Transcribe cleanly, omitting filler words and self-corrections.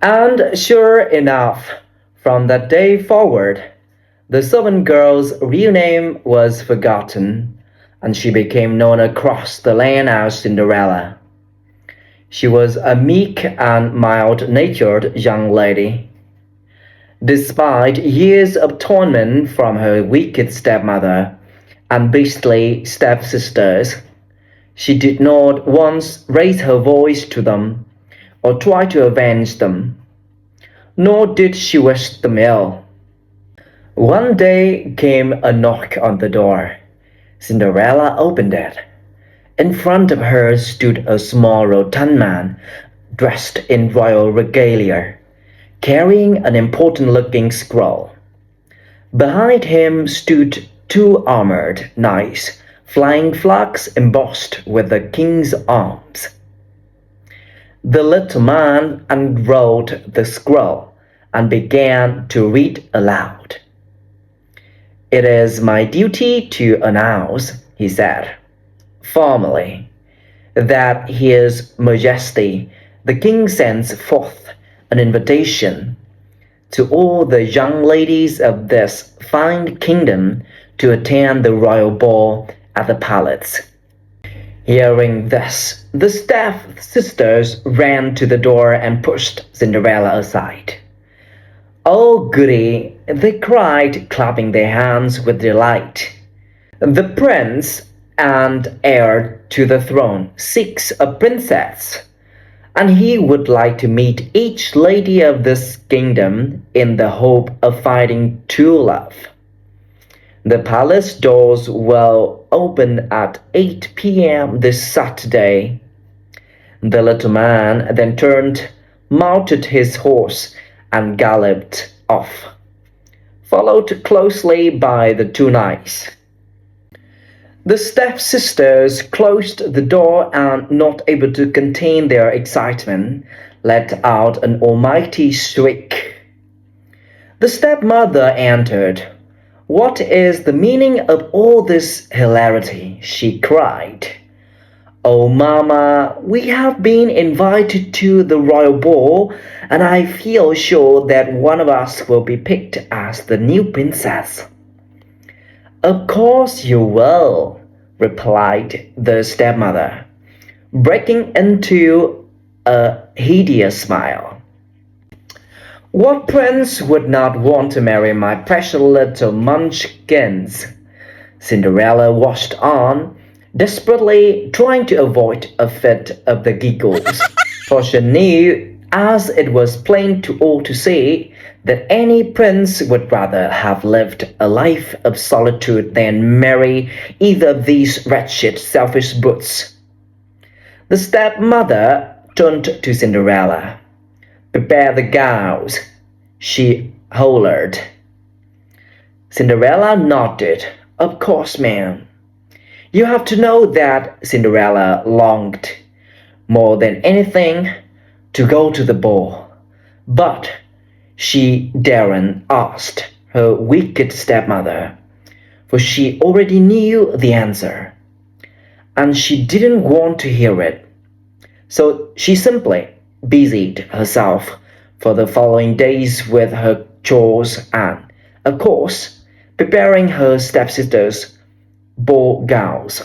And sure enough, from that day forward, the servant girl's real name was forgotten, and she became known across the land as Cinderella. She was a meek and mild-natured young lady. Despite years of torment from her wicked stepmother and beastly stepsisters, she did not once raise her voice to them or try to avenge them, nor did she wish them ill. One day came a knock on the door. Cinderella opened it. In front of her stood a small rotund man, dressed in royal regalia, carrying an important-looking scroll. Behind him stood two armored knights, flying flags embossed with the king's arms. The little man unrolled the scroll and began to read aloud. "It is my duty to announce," he said, formally, "that His Majesty the King sends forth an invitation to all the young ladies of this fine kingdom to attend the royal ball at the palace." Hearing this, the step-sisters ran to the door and pushed Cinderella aside. "Oh, goody!" they cried, clapping their hands with delight. "The prince and heir to the throne seeks a princess, and he would like to meet each lady of this kingdom in the hope of finding true love. The palace doors will open at 8 p.m. this Saturday." The little man then turned, mounted his horse, and galloped off, followed closely by the two knights. The step-sisters closed the door and, not able to contain their excitement, let out an almighty shriek. The stepmother entered. "What is the meaning of all this hilarity?" she cried. "Oh, Mamma, we have been invited to the royal ball, and I feel sure that one of us will be picked as the new princess." "Of course you will," replied the stepmother, breaking into a hideous smile. "What prince would not want to marry my precious little munchkins?" Cinderella washed on, desperately trying to avoid a fit of the giggles, for she knew, as it was plain to all to see, that any prince would rather have lived a life of solitude than marry either of these wretched, selfish brutes. The stepmother turned to Cinderella. "Prepare the gowns," she hollered. Cinderella nodded. "Of course, ma'am." You have to know that Cinderella longed, more than anything, to go to the ball, but she daren't ask her wicked stepmother, for she already knew the answer, and she didn't want to hear it. So she simply busied herself for the following days with her chores and, of course, preparing her stepsisters' ball gowns.